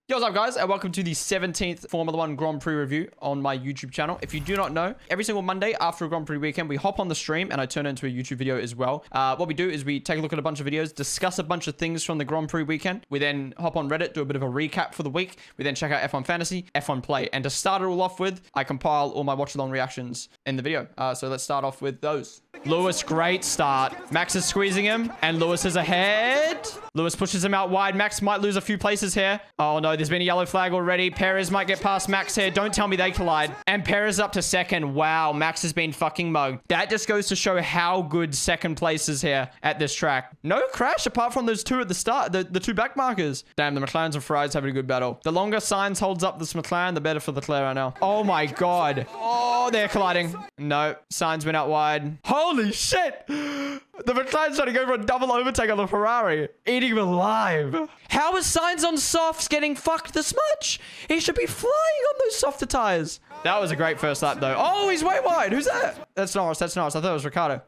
Yo, what's up, guys, and welcome to the 17th Formula 1 Grand Prix review on my YouTube channel. If you do not know, every single Monday after a Grand Prix weekend, we hop on the stream and I turn it into a YouTube video as well. What we do is we take a look at a bunch of videos, discuss a bunch of things from the Grand Prix weekend. We then hop on Reddit, do a bit of a recap for the week. We then check out F1 Fantasy, F1 Play. And to start it all off with, I compile all my watch-along reactions in the video. So let's start off with those. Lewis, great start. Max is squeezing him, and Lewis is ahead. Lewis pushes him out wide. Max might lose a few places here. Oh, no, there's been a yellow flag already. Perez might get past Max here. Don't tell me they collide. And Perez up to second. Wow, Max has been fucking mugged. That just goes to show how good second place is here at this track. No crash apart from those two at the start, the two back markers. Damn, the McLarens and Ferraris having a good battle. The longer Sainz holds up this McLaren, the better for Leclerc right now. Oh, my God. Oh, they're colliding. No, Sainz went out wide. Holy shit! The McLaren's trying to go for a double overtake on the Ferrari. Eating him alive. How is Sainz on softs getting fucked this much? He should be flying on those softer tires. That was a great first lap, though. Oh, he's way wide. Who's that? That's Norris. That's Norris. I thought it was Ricciardo.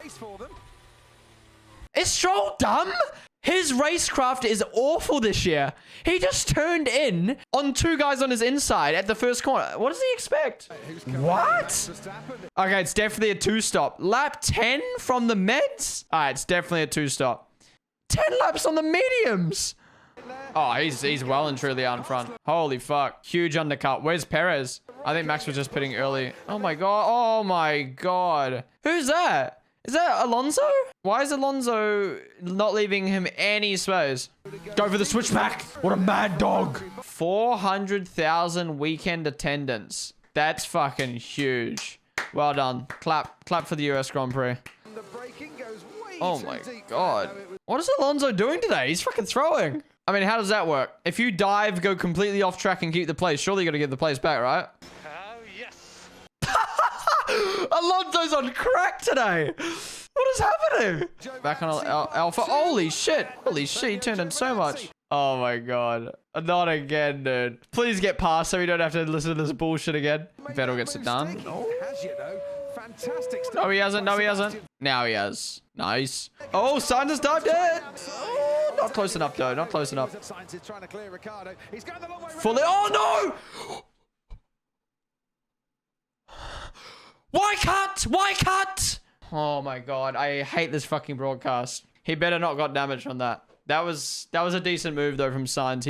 Is Stroll dumb? His racecraft is awful this year. He just turned in on two guys on his inside at the first corner. What does he expect? What? Okay, it's definitely a two-stop. Lap 10 from the Meds? All right, it's definitely a two-stop. 10 laps on the mediums. Oh, he's well and truly out in front. Holy fuck. Huge undercut. Where's Perez? I think Max was just pitting early. Oh, my God. Oh, my God. Who's that? Is that Alonso? Why is Alonso not leaving him any space? Go for the switchback. What a mad dog. 400,000 weekend attendance. That's fucking huge. Well done. Clap for the US Grand Prix. Oh my God. What is Alonso doing today? He's fucking throwing. I mean, how does that work? If you dive, go completely off track and keep the place, surely you got to give the place back, right? Alonso's on crack today. What is happening? Back on Alpha. Holy shit. Holy shit. He turned in so much. Oh my God. Not again, dude. Please get past so we don't have to listen to this bullshit again. Vettel gets it done. Oh. No, he hasn't. No, he hasn't. Now he has. Nice. Oh, Sainz has dived it. Oh, not close enough, though. Not close enough. Fully. Oh, no. Why cut? Why cut? Oh my God. I hate this fucking broadcast. He better not got damaged on that. That was a decent move though from Sainz.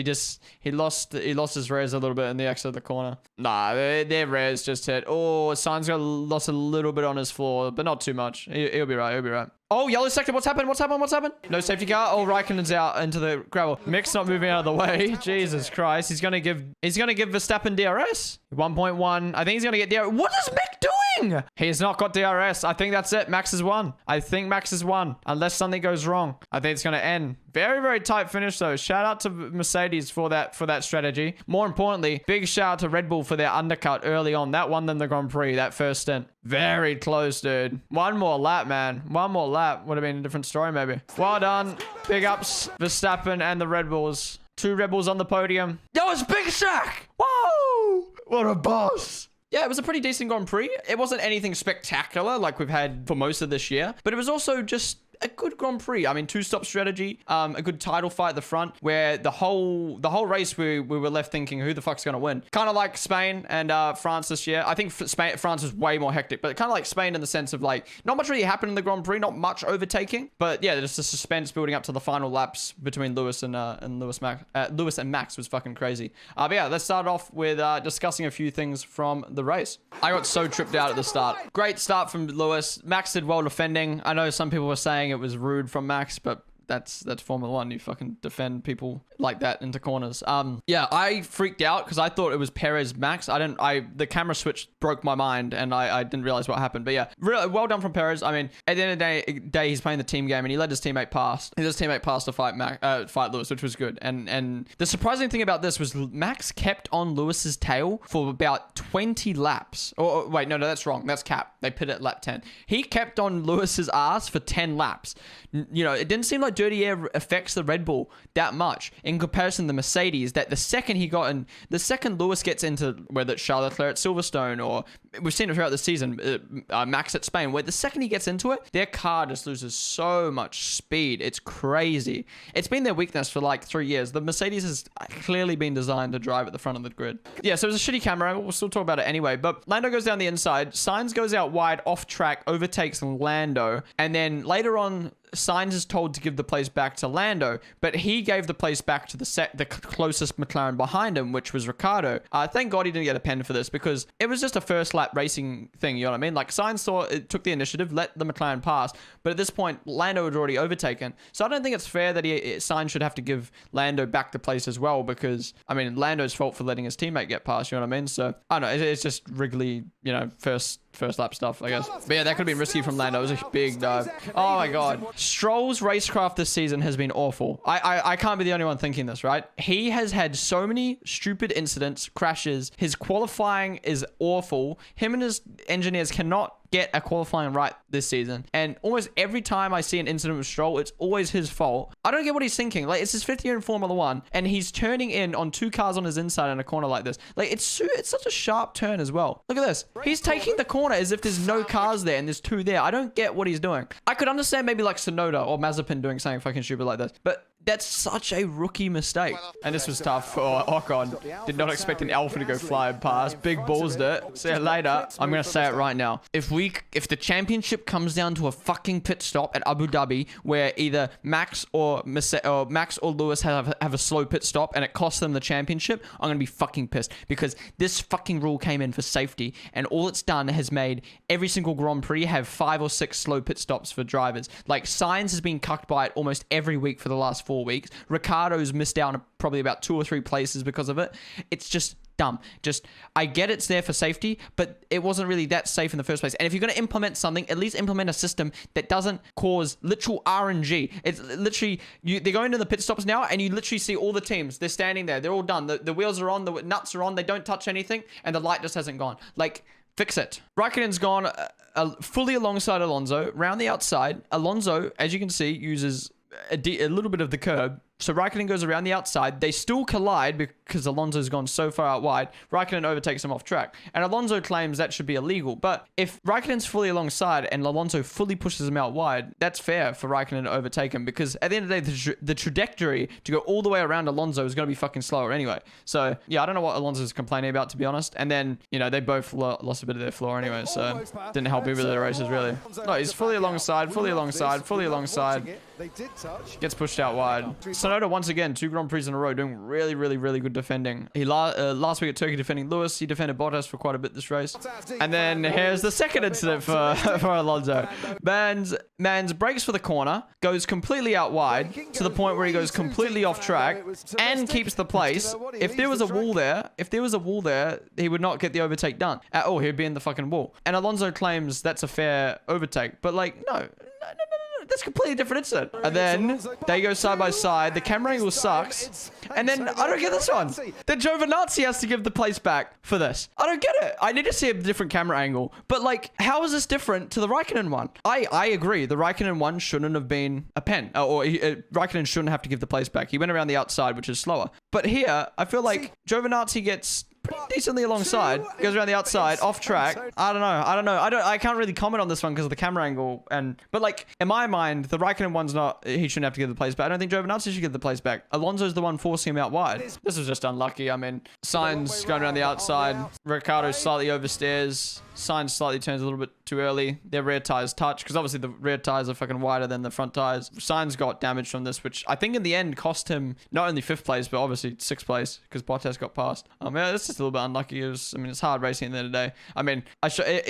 He lost his rears a little bit in the exit of the corner. Nah, their rears just hit. Oh, Sainz lost a little bit on his floor, but not too much. He'll be right. He'll be right. Oh, yellow sector. What's happened? What's happened? What's happened? No safety car. Oh, Raikkonen's out into the gravel. Mick's not moving out of the way. Jesus Christ. He's gonna give Verstappen DRS. 1.1. I think he's gonna get DRS. What is Mick doing? He's not got DRS. I think that's it. Max has won. I think Max has won. Unless something goes wrong. I think it's gonna end. Very, very tight finish though. Shout out to Mercedes for that strategy. More importantly, big shout out to Red Bull for their undercut early on. That won them the Grand Prix, that first stint. Very close, dude. One more lap, man. One more lap. Would have been a different story, maybe. Well done. Big ups, Verstappen and the Red Bulls. Two Red Bulls on the podium. That was Big Shaq. Whoa! What a boss. Yeah, it was a pretty decent Grand Prix. It wasn't anything spectacular like we've had for most of this year, but it was also just a good Grand Prix. I mean, two-stop strategy, a good title fight at the front, where the whole race we were left thinking, who the fuck's gonna win? Kind of like Spain and France this year. I think France was way more hectic, but kind of like Spain in the sense of like not much really happened in the Grand Prix, not much overtaking, but yeah, just the suspense building up to the final laps between Lewis and Lewis and Max was fucking crazy. But yeah, let's start off with discussing a few things from the race. I got so tripped out at the start. Great start from Lewis. Max did well defending. I know some people were saying it was rude from Max, but that's Formula 1. You fucking defend people like that into corners. Yeah, I freaked out because I thought it was Perez Max. The camera switch broke my mind and I didn't realize what happened. But yeah, really well done from Perez. I mean, at the end of the day, he's playing the team game and he led his teammate past. His teammate passed to fight Lewis, which was good. And the surprising thing about this was Max kept on Lewis's tail for about 20 laps. Oh, wait, no, that's wrong. That's cap. They put it at lap 10. He kept on Lewis's ass for 10 laps. You know, it didn't seem like dirty air affects the Red Bull that much in comparison to the Mercedes, that the second Lewis gets into, whether it's Charles Leclerc at Silverstone or we've seen it throughout the season, Max at Spain, where the second he gets into it, their car just loses so much speed. It's crazy. It's been their weakness for like 3 years. The Mercedes has clearly been designed to drive at the front of the grid. Yeah, so it was a shitty camera. We'll still talk about it anyway. But Lando goes down the inside. Sainz goes out wide, off track, overtakes Lando. And then later on, Sainz is told to give the place back to Lando, but he gave the place back to the closest McLaren behind him, which was Ricciardo. Thank God he didn't get a pen for this, because it was just a first lap racing thing, you know what I mean? Like, Sainz thought it took the initiative, let the McLaren pass, but at this point, Lando had already overtaken. So I don't think it's fair that Sainz should have to give Lando back the place as well, because, I mean, Lando's fault for letting his teammate get past, you know what I mean? So, I don't know, it's just Wrigley, you know, first lap stuff, I guess. But yeah, that could have been risky from Lando. It was a big dive. Oh my God. Stroll's racecraft this season has been awful. I can't be the only one thinking this, right? He has had so many stupid incidents, crashes. His qualifying is awful. Him and his engineers cannot get a qualifying right this season. And almost every time I see an incident with Stroll, it's always his fault. I don't get what he's thinking. Like, it's his 5th year in Formula 1, and he's turning in on 2 cars on his inside in a corner like this. Like, it's such a sharp turn as well. Look at this. He's taking the corner as if there's no cars there and there's 2 there. I don't get what he's doing. I could understand maybe like Tsunoda or Mazepin doing something fucking stupid like this, but that's such a rookie mistake. And this was tough for Ocon. Did not expect an Alpha to go flying past. Big balls it. See you later. I'm going to say it right now. If the championship comes down to a fucking pit stop at Abu Dhabi, where either Max or Lewis have a slow pit stop and it costs them the championship, I'm going to be fucking pissed, because this fucking rule came in for safety, and all it's done has made every single Grand Prix have 5 or 6 slow pit stops for drivers. Like, Sainz has been cucked by it almost every week for the last 4 weeks. Ricciardo's missed out on probably about 2 or 3 places because of it. It's just dumb. I get it's there for safety, but it wasn't really that safe in the first place. And if you're going to implement something, at least implement a system that doesn't cause literal RNG. It's literally, they're going to the pit stops now, and you literally see all the teams. They're standing there. They're all done. The wheels are on. The nuts are on. They don't touch anything, and the light just hasn't gone. Like, fix it. Raikkonen's gone fully alongside Alonso, round the outside. Alonso, as you can see, uses a little bit of the curb. So Raikkonen goes around the outside. They still collide because Alonso's gone so far out wide. Raikkonen overtakes him off track. And Alonso claims that should be illegal. But if Raikkonen's fully alongside and Alonso fully pushes him out wide, that's fair for Raikkonen to overtake him. Because at the end of the day, the trajectory to go all the way around Alonso is going to be fucking slower anyway. So, yeah, I don't know what Alonso's complaining about, to be honest. And then, you know, they both lost a bit of their floor anyway. So, didn't help either of the races, really. No, he's fully alongside. Gets pushed out wide. Tsunoda, once again, 2 Grand Prix in a row, doing really, really, really good defending. He last week at Turkey defending Lewis. He defended Bottas for quite a bit this race. And then here's the second incident for Alonso. Man's brakes for the corner, goes completely out wide to the point where he goes completely off track and keeps the place. If there was a wall there, he would not get the overtake done. Oh, he'd be in the fucking wall. And Alonso claims that's a fair overtake, but like, no. That's a completely different incident. And then they go side by side. The camera angle sucks. And then I don't get this one. Then Giovinazzi has to give the place back for this. I don't get it. I need to see a different camera angle. But like, how is this different to the Raikkonen one? I agree. The Raikkonen one shouldn't have been a pen. Raikkonen shouldn't have to give the place back. He went around the outside, which is slower. But here, I feel like Giovinazzi gets pretty decently alongside, goes around the outside, off track. I don't know. I can't really comment on this one because of the camera angle. But like, in my mind, the Raikkonen one's not, he shouldn't have to give the place back. I don't think Giovinazzi should give the place back. Alonso's the one forcing him out wide. This was just unlucky. I mean, Sainz going around the outside, Ricciardo slightly oversteers. Sainz slightly turns a little bit too early. Their rear tires touch, because obviously the rear tires are fucking wider than the front tires. Sainz got damaged from this, which I think in the end cost him not only 5th place, but obviously 6th place, because Bottas got past. Yeah, this is a little bit unlucky. It's hard racing at the end of the day. I mean,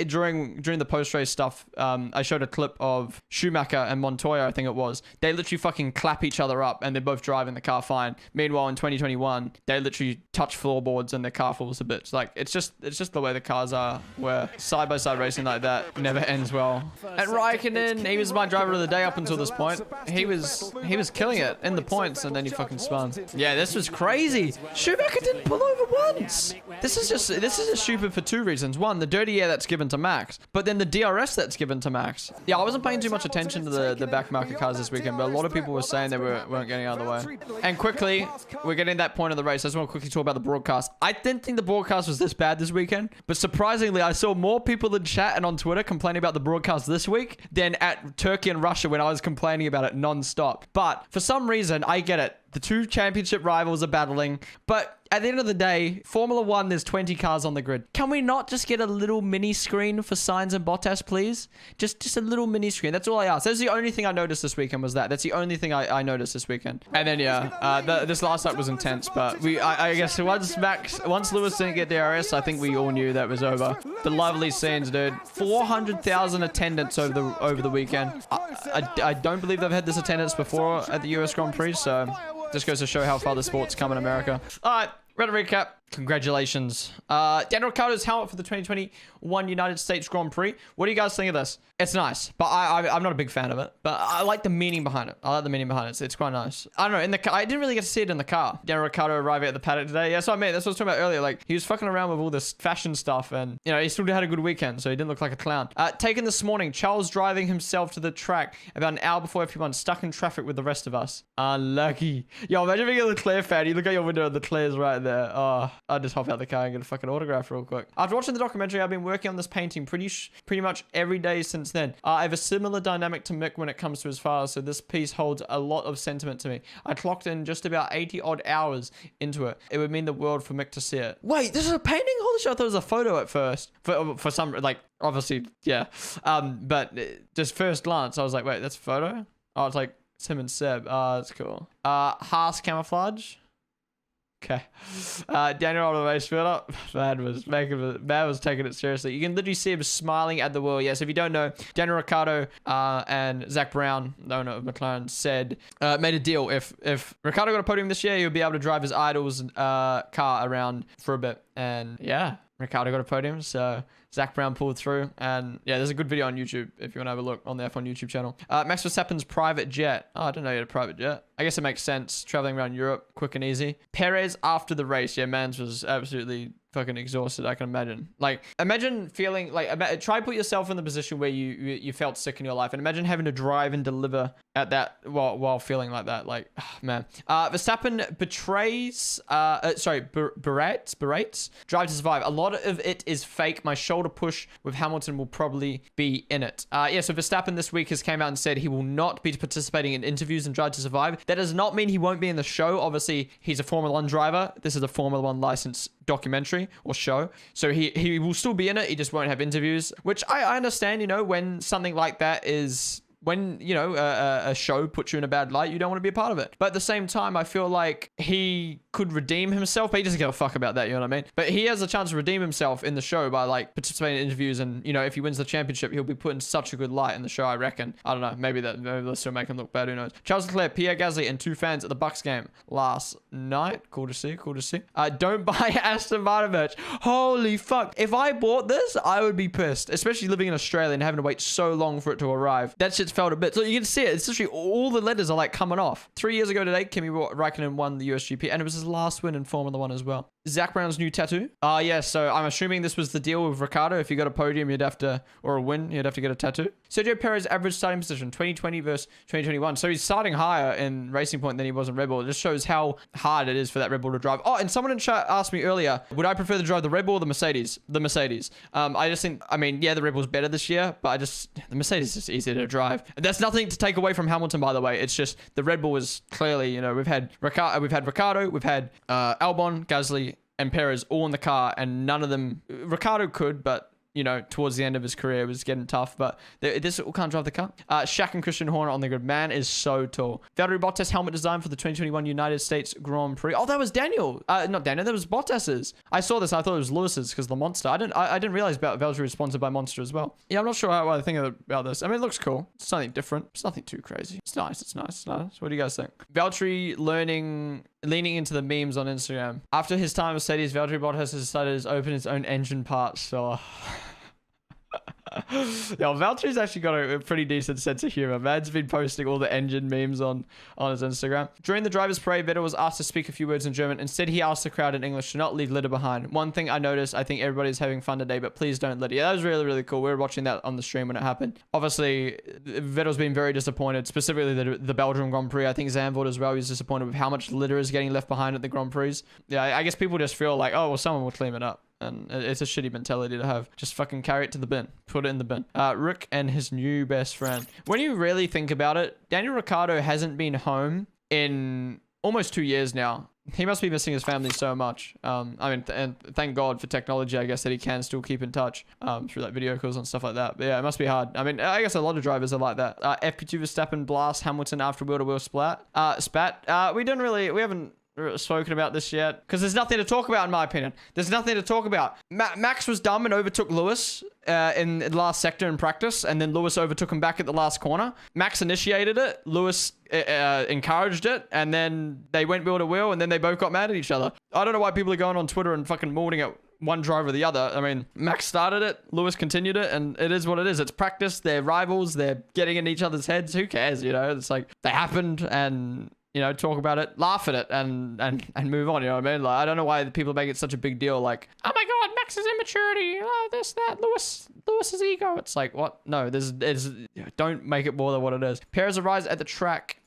during the post-race stuff, I showed a clip of Schumacher and Montoya, I think it was. They literally fucking clap each other up, and they're both driving the car fine. Meanwhile, in 2021, they literally touch floorboards and their car falls a bit. It's like, it's just the way the cars are, where side-by-side racing like that never ends well. And Raikkonen, he was my driver of the day up until this point. He was killing it in the points, and then he fucking spun. Yeah, this was crazy. Schumacher didn't pull over once. This is just stupid for 2 reasons. One, the dirty air that's given to Max, but then the DRS that's given to Max. Yeah, I wasn't paying too much attention to the back marker cars this weekend, but a lot of people were saying they weren't getting out of the way. And quickly, we're getting that point of the race. I just want to quickly talk about the broadcast. I didn't think the broadcast was this bad this weekend, but surprisingly, I saw more more people in chat and on Twitter complaining about the broadcast this week than at Turkey and Russia when I was complaining about it non-stop. But for some reason, I get it. The two championship rivals are battling, but at the end of the day, Formula 1, there's 20 cars on the grid. Can we not just get a little mini screen for Sainz and Bottas, please? Just a little mini screen. That's all I asked. That's the only thing I noticed this weekend was that. That's the only thing I noticed this weekend. And then, yeah, this last lap was intense, but I guess once Lewis didn't get DRS, I think we all knew that was over. The lovely scenes, dude. 400,000 attendance over the weekend. I don't believe they've had this attendance before at the US Grand Prix, so just goes to show how far the sport's come in America. All right, ready to recap. Congratulations. Daniel Ricciardo's helmet for the 2021 United States Grand Prix. What do you guys think of this? It's nice, but I'm not a big fan of it. But I like the meaning behind it. It's quite nice. I don't know. In the car, I didn't really get to see it in the car. Daniel Ricciardo arriving at the paddock today. Yeah, so I mean, that's what I was talking about earlier. Like, he was fucking around with all this fashion stuff, and you know, he still had a good weekend, so he didn't look like a clown. Taken this morning, Charles driving himself to the track about an hour before everyone, stuck in traffic with the rest of us. Unlucky. Yo, imagine being a Leclerc fan. You look out your window and Leclerc's right there. Oh, I'd just hop out the car and get a fucking autograph real quick. After watching the documentary, I've been working on this painting pretty much every day since then. I have a similar dynamic to Mick when it comes to his father, so this piece holds a lot of sentiment to me. I clocked in just about 80 odd hours into it. It would mean the world for Mick to see it. Wait, this is a painting? Holy shit, I thought it was a photo at first. For some, like, obviously, yeah. But just first glance, I was like, wait, that's a photo? Oh, it's like, it's him and Seb. Oh, that's cool. Haas camouflage. Okay. Daniel on the race fielder. Man was taking it seriously. You can literally see him smiling at the world. Yes, if you don't know, Daniel Ricciardo and Zach Brown, the owner of McLaren, said made a deal. If Ricciardo got a podium this year, he would be able to drive his idol's car around for a bit. And yeah, Ricciardo got a podium, so Zach Brown pulled through. And yeah, there's a good video on YouTube if you want to have a look on the F1 YouTube channel. Max Verstappen's private jet. Oh, I didn't know you had a private jet. I guess it makes sense. Traveling around Europe, quick and easy. Perez after the race. Yeah, Mans was absolutely fucking exhausted, I can imagine. Like, imagine feeling like, try put yourself in the position where you felt sick in your life, and imagine having to drive and deliver at that while feeling like that. Like, oh, man. Verstappen berates Drive to Survive. A lot of it is fake. My shoulder push with Hamilton will probably be in it. Yeah, so Verstappen this week has came out and said he will not be participating in interviews in Drive to Survive. That does not mean he won't be in the show. Obviously, he's a Formula 1 driver. This is a Formula 1 licensed documentary or show, so he will still be in it. He just won't have interviews, which I understand. You know, when something like that is, when, you know, a show puts you in a bad light, you don't want to be a part of it. But at the same time, I feel like he could redeem himself, but he doesn't give a fuck about that, you know what I mean? But he has a chance to redeem himself in the show by, like, participating in interviews, and, you know, if he wins the championship, he'll be put in such a good light in the show, I reckon. I don't know, maybe they'll still make him look bad, who knows? Charles Leclerc, Pierre Gasly, and 2 fans at the Bucks game last night. Cool to see. Don't buy Aston Martin merch. Holy fuck. If I bought this, I would be pissed, especially living in Australia and having to wait so long for it to arrive. That shit's felt a bit. So you can see it. It's literally all the letters are like coming off. 3 years ago today, Kimi Raikkonen won the USGP, and it was his last win in Formula 1 as well. Zach Brown's new tattoo. Yeah, so I'm assuming this was the deal with Ricciardo. If you got a podium, you'd have to, or a win, you'd have to get a tattoo. Sergio Perez average starting position, 2020 versus 2021. So he's starting higher in Racing Point than he was in Red Bull. It just shows how hard it is for that Red Bull to drive. Oh, and someone in chat asked me earlier, would I prefer to drive the Red Bull or the Mercedes? The Mercedes. I just think, I mean, yeah, the Red Bull's better this year, but the Mercedes is just easier to drive. That's nothing to take away from Hamilton, by the way. It's just the Red Bull is clearly, you know, we've had Ricciardo, we've had Albon, Gasly, and Perez all in the car, and none of them, Ricciardo could, but, you know, towards the end of his career, it was getting tough, but this all can't drive the car. Shaq and Christian Horner on the grid. Man is so tall. Valtteri Bottas helmet design for the 2021 United States Grand Prix. Oh, that was Daniel. Not Daniel, that was Bottas's. I saw this, I thought it was Lewis's because the Monster. I didn't realize Valtteri was sponsored by Monster as well. Yeah, I'm not sure what I think about this. I mean, it looks cool. It's something different. It's nothing too crazy. It's nice. What do you guys think? Valtteri leaning into the memes on Instagram. After his time at Mercedes, Valtteri Bottas has decided to open his own engine parts store. Yo, Valtteri's actually got a pretty decent sense of humor. Man's been posting all the engine memes on his Instagram. During the driver's parade, Vettel was asked to speak a few words in German. Instead, he asked the crowd in English to not leave litter behind. One thing I noticed, I think everybody's having fun today, but please don't litter. Yeah, that was really, really cool. We were watching that on the stream when it happened. Obviously, Vettel's been very disappointed, specifically the Belgium Grand Prix. I think Zandvoort as well, he's disappointed with how much litter is getting left behind at the Grand Prix. Yeah, I guess people just feel like, oh, well, someone will clean it up. And it's a shitty mentality to have. Just fucking carry it to the bin. Put it in the bin. Rick and his new best friend. When you really think about it, Daniel Ricciardo hasn't been home in almost 2 years now. He must be missing his family so much. I mean, and thank God for technology, I guess, that he can still keep in touch through like video calls and stuff like that. But yeah, it must be hard. I mean, I guess a lot of drivers are like that. FP2 Verstappen blast Hamilton after wheel-to-wheel spat. We haven't spoken about this yet because there's nothing to talk about in my opinion. There's nothing to talk about. Max was dumb and overtook Lewis in the last sector in practice, and then Lewis overtook him back at the last corner. Max initiated it, Lewis encouraged it, and then they went wheel to wheel, and then they both got mad at each other. I don't know why people are going on Twitter and fucking mourning at one driver or the other. I mean, Max started it, Lewis continued it, and it is what it is. It's practice. They're rivals. They're getting in each other's heads. Who cares? You know, it's like they happened, and you know, talk about it, laugh at it, and move on. You know what I mean? Like, I don't know why people make it such a big deal. Like, oh my God, Max's immaturity, this, that, Lewis's ego. It's like, what? No, don't make it more than what it is. Perez arrives at the track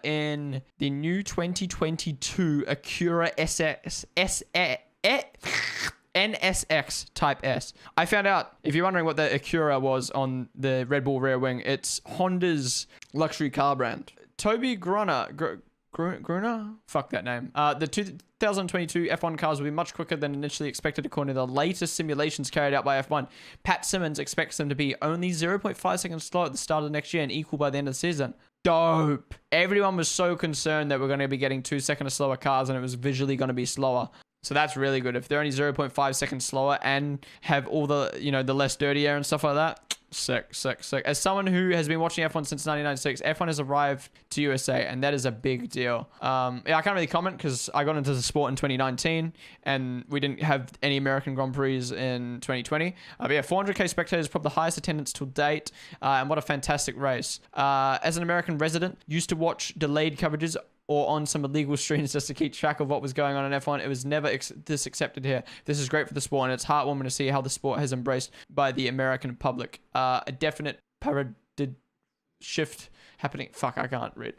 in the new 2022 Acura NSX Type S. I found out, if you're wondering what the Acura was on the Red Bull rear wing, it's Honda's luxury car brand. Toby Gruner? Fuck that name. The 2022 F1 cars will be much quicker than initially expected according to the latest simulations carried out by F1. Pat Simmons expects them to be only 0.5 seconds slow at the start of next year and equal by the end of the season. Dope. Everyone was so concerned that we're going to be getting 2 seconds slower cars and it was visually going to be slower. So that's really good. If they're only 0.5 seconds slower and have all the, you know, the less dirty air and stuff like that, sick. As someone who has been watching F1 since 1996, F1 has arrived to USA, and that is a big deal. Yeah, I can't really comment because I got into the sport in 2019, and we didn't have any American Grand Prix in 2020. But yeah, 400k spectators, probably the highest attendance to date, and what a fantastic race. As an American resident, used to watch delayed coverages or on some illegal streams just to keep track of what was going on in F1. It was never this accepted here. This is great for the sport, and it's heartwarming to see how the sport has embraced by the American public. A definite paradigm shift happening. Fuck, I can't read.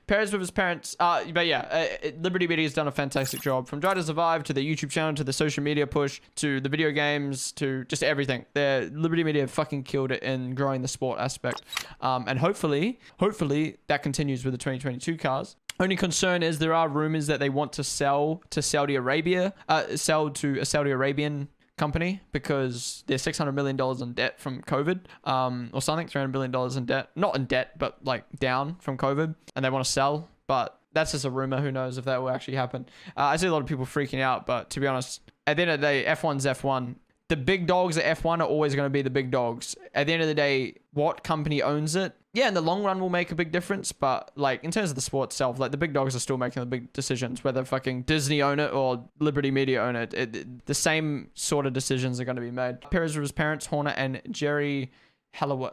Perez with his parents. But yeah, Liberty Media has done a fantastic job. From Drive to Survive to the YouTube channel to the social media push to the video games to just everything. Liberty Media fucking killed it in growing the sport aspect. And hopefully that continues with the 2022 cars. Only concern is there are rumors that they want to sell to Saudi Arabia, sell to a Saudi Arabian company because they're $600 million in debt from COVID, or something, $300 million in debt. Not in debt, but like down from COVID, and they want to sell. But that's just a rumor. Who knows if that will actually happen? I see a lot of people freaking out, but to be honest, at the end of the day, F1's F1. The big dogs at F1 are always going to be the big dogs. At the end of the day, what company owns it? Yeah, in the long run will make a big difference, but like in terms of the sport itself, like the big dogs are still making the big decisions, whether fucking Disney own it or Liberty Media own it. The same sort of decisions are going to be made. Perez with his parents, Horner and Jerry Halliwell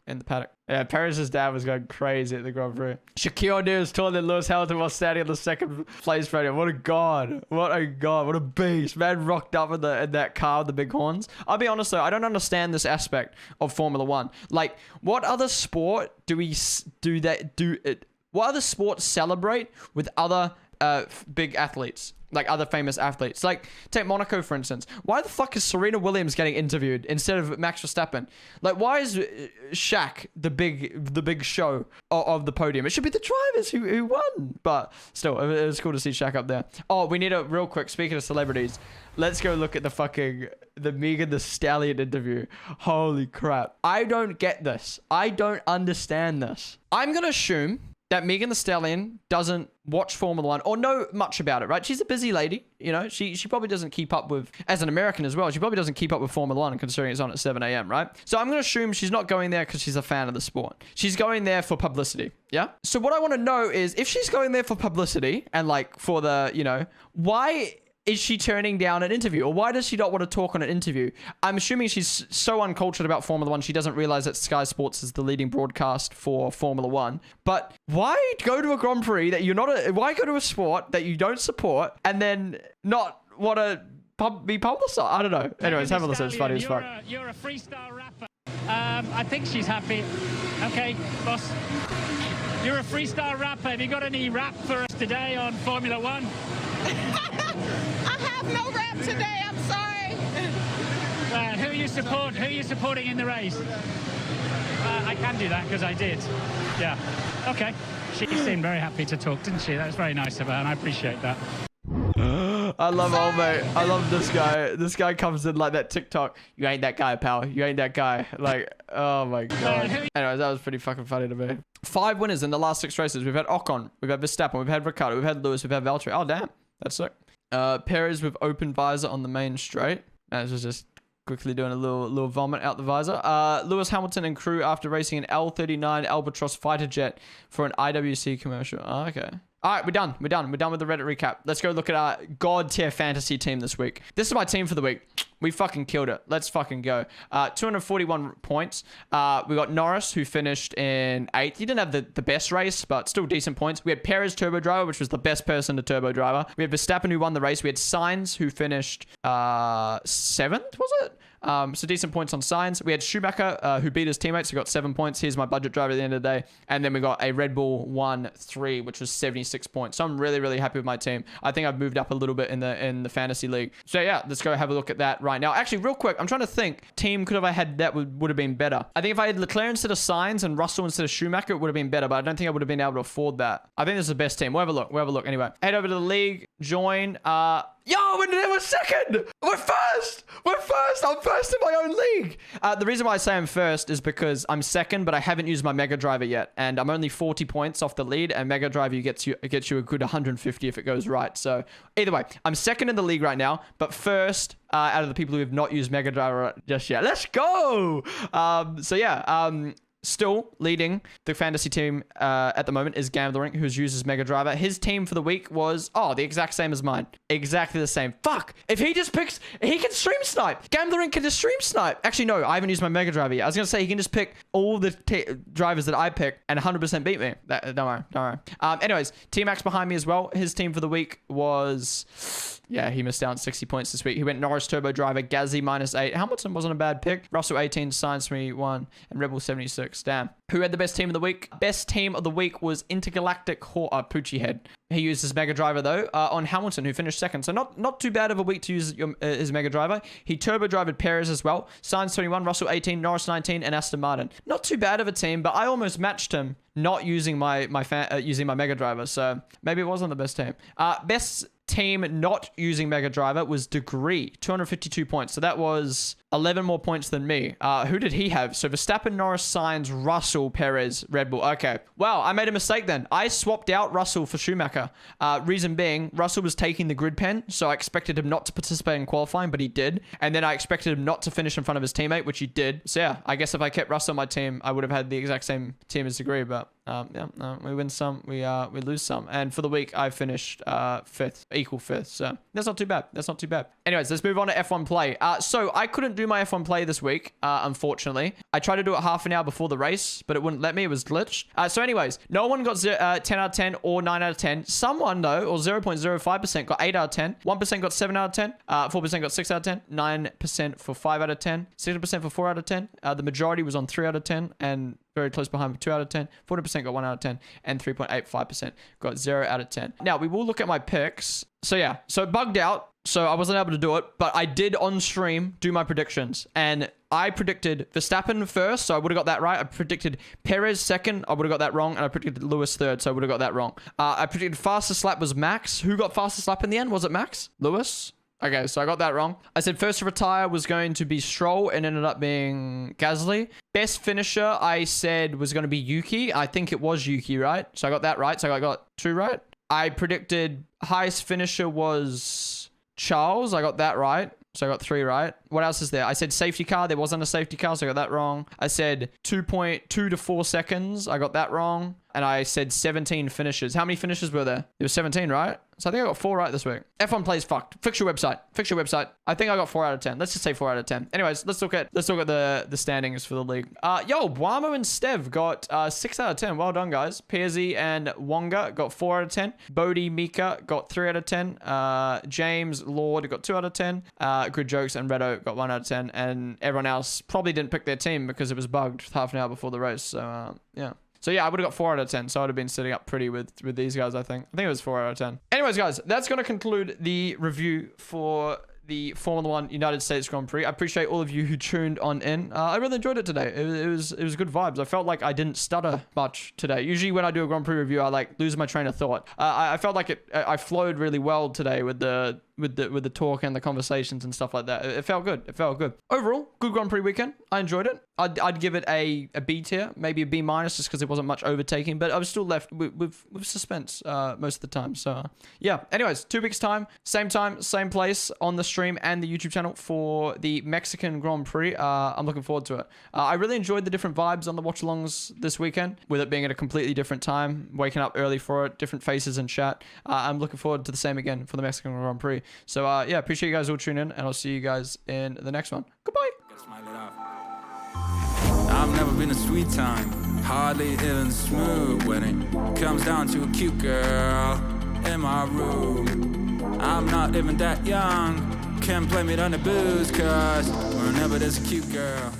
in the paddock. Yeah, Perez's dad was going crazy at the Grand Prix. Shaquille O'Neal is taller than Lewis Hamilton while standing on the second place podium. What a god. What a beast. Man rocked up in that car with the big horns. I'll be honest though, I don't understand this aspect of Formula One. Like, what other sport what other sports celebrate with other big athletes? Like other famous athletes. Like, take Monaco, for instance. Why the fuck is Serena Williams getting interviewed instead of Max Verstappen? Like, why is Shaq the big show of the podium? It should be the drivers who won. But still, it was cool to see Shaq up there. Oh, we need a real quick, speaking of celebrities, let's go look at the Megan Thee Stallion interview. Holy crap. I don't get this. I don't understand this. I'm going to assume that Megan Thee Stallion doesn't watch Formula One or know much about it, right? She's a busy lady, you know. She probably doesn't keep up with, as an American as well, she probably doesn't keep up with Formula One considering it's on at 7 a.m., right? So I'm going to assume she's not going there because she's a fan of the sport. She's going there for publicity, yeah? So what I want to know is, if she's going there for publicity and like for the, you know, why is she turning down an interview? Or why does she not want to talk on an interview? I'm assuming she's so uncultured about Formula One, she doesn't realize that Sky Sports is the leading broadcast for Formula One. But why go to a Grand Prix that you're not why go to a sport that you don't support and then not want to be publicized? I don't know. Anyways, have a listen. It's funny as fuck. You're a freestyle rapper. I think she's happy. Okay, boss. You're a freestyle rapper. Have you got any rap for us today on Formula One? I have no rep today. I'm sorry. Who are you supporting in the race? I can do that because I did. Yeah. Okay. She seemed very happy to talk, didn't she? That was very nice of her, and I appreciate that. I love old mate. I love this guy. This guy comes in like that TikTok. You ain't that guy, pal. You ain't that guy. Like, oh my god. Anyways, that was pretty fucking funny to me. 5 winners in the last 6 races. We've had Ocon, we've had Verstappen, we've had Ricciardo, we've had Lewis, we've had Valtteri. Oh damn, that's sick. Perez with open visor on the main straight. This was just quickly doing a little vomit out the visor. Lewis Hamilton and crew after racing an L39 Albatross fighter jet for an IWC commercial. Oh, okay. All right, we're done. We're done with the Reddit recap. Let's go look at our god tier fantasy team this week. This is my team for the week. We fucking killed it. Let's fucking go. 241 points. We got Norris, who finished in 8th. He didn't have the best race, but still decent points. We had Perez turbo driver, which was the best person to turbo driver. We had Verstappen, who won the race. We had Sainz, who finished 7th, was it? So decent points on Sainz. We had Schumacher, who beat his teammates, who got 7 points. Here's my budget driver at the end of the day. And then we got a Red Bull 1-3, which was 76 points. So I'm really, really happy with my team. I think I've moved up a little bit in the fantasy league. So yeah, let's go have a look at that right now. Actually, real quick, I'm trying to think. Team could have I had that would have been better. I think if I had Leclerc instead of Sainz and Russell instead of Schumacher, it would have been better. But I don't think I would have been able to afford that. I think this is the best team. We'll have a look. We'll have a look. Anyway, head over to the league, join. Yo, we're second. We're first. I'm first in my own league. The reason why I say I'm first is because I'm second, but I haven't used my Mega Driver yet, and I'm only 40 points off the lead. And Mega Driver gets you a good 150 if it goes right. So either way, I'm second in the league right now, but first out of the people who have not used Mega Driver just yet. Let's go. So yeah. Still leading the fantasy team at the moment is Gambling, who's used his Mega Driver. His team for the week was, the exact same as mine. Exactly the same. Fuck! If he just picks, he can stream snipe. Gambling can just stream snipe. Actually, no, I haven't used my Mega Driver yet. I was going to say he can just pick all the drivers that I pick and 100% beat me. Don't worry. Anyways, T-Max behind me as well. His team for the week was... Yeah, he missed out on 60 points this week. He went Norris Turbo Driver, Gazzy -8. Hamilton wasn't a bad pick. Russell 18, Sainz 21, and Rebel 76. Damn. Who had the best team of the week? Best team of the week was Intergalactic Poochie Head. He used his Mega Driver, though, on Hamilton, who finished second. So not too bad of a week to use his Mega Driver. He turbo drivered Perez as well. Sainz 21, Russell 18, Norris 19, and Aston Martin. Not too bad of a team, but I almost matched him not using my Mega Driver. So maybe it wasn't the best team. Best team not using Mega Driver was Degree, 252 points. So that was 11 more points than me. Who did he have? So Verstappen, Norris, Sainz, Russell, Perez, Red Bull. Okay. Well, I made a mistake then. I swapped out Russell for Schumacher. Reason being, Russell was taking the grid pen, so I expected him not to participate in qualifying, but he did. And then I expected him not to finish in front of his teammate, which he did. So yeah, I guess if I kept Russell on my team, I would have had the exact same team as Degree, but we win some, we lose some. And for the week, I finished equal fifth. So that's not too bad. Anyways, let's move on to F1 play. So I couldn't do my F1 play this week, unfortunately. I tried to do it half an hour before the race, but it wouldn't let me. It was glitched. So anyways, no one got 10 out of 10 or 9 out of 10. Someone though, or 0.05% got 8 out of 10. 1% got 7 out of 10. 4% got 6 out of 10. 9% for 5 out of 10. 6% for 4 out of 10. The majority was on 3 out of 10, and very close behind with 2 out of 10. 40% got 1 out of 10, and 3.85% got 0 out of 10. Now, we will look at my picks. So yeah, so it bugged out, so I wasn't able to do it, but I did on stream do my predictions, and I predicted Verstappen first, so I would have got that right. I predicted Perez second, I would have got that wrong, and I predicted Lewis third, so I would have got that wrong. I predicted fastest lap was Max. Who got fastest lap in the end? Was it Max? Lewis? Okay, so I got that wrong. I said first to retire was going to be Stroll and ended up being Gasly. Best finisher, I said, was going to be Yuki. I think it was Yuki, right? So I got that right. So I got 2 right. I predicted highest finisher was Charles. I got that right. So I got 3 right. What else is there? I said safety car. There wasn't a safety car, so I got that wrong. I said 2.2 to 4 seconds. I got that wrong. And I said 17 finishes. How many finishes were there? There was 17, right? So I think I got 4 right this week. F1 plays fucked. Fix your website. I think I got 4 out of 10. Let's just say 4 out of 10. Anyways, let's look at the standings for the league. Buamo and Stev got 6 out of 10. Well done, guys. Pierzy and Wonga got 4 out of 10. Bodie Mika got 3 out of 10. James Lord got 2 out of 10. Good Jokes and Redo got 1 out of 10. And everyone else probably didn't pick their team because it was bugged half an hour before the race. So, yeah. So yeah, I would have got 4 out of 10. So I would have been sitting up pretty with these guys, I think. I think it was 4 out of 10. Anyways, guys, that's going to conclude the review for the Formula 1 United States Grand Prix. I appreciate all of you who tuned on in. I really enjoyed it today. It was good vibes. I felt like I didn't stutter much today. Usually when I do a Grand Prix review, I like lose my train of thought. I felt like I flowed really well today with the talk and the conversations and stuff like that. It felt good. It felt good. Overall, good Grand Prix weekend. I enjoyed it. I'd give it a B tier, maybe a B minus, just because there wasn't much overtaking, but I was still left with suspense most of the time. So yeah. Anyways, 2 weeks time, same place on the stream and the YouTube channel for the Mexican Grand Prix. I'm looking forward to it. I really enjoyed the different vibes on the watch-alongs this weekend, with it being at a completely different time, waking up early for it, different faces in chat. I'm looking forward to the same again for the Mexican Grand Prix. So yeah, appreciate you guys all tuning in, and I'll see you guys in the next one. Goodbye. I've never been a sweet time, hardly even smooth when it comes down to a cute girl in my room. I'm not even that young, can't blame it on the booze, cause whenever there's a cute girl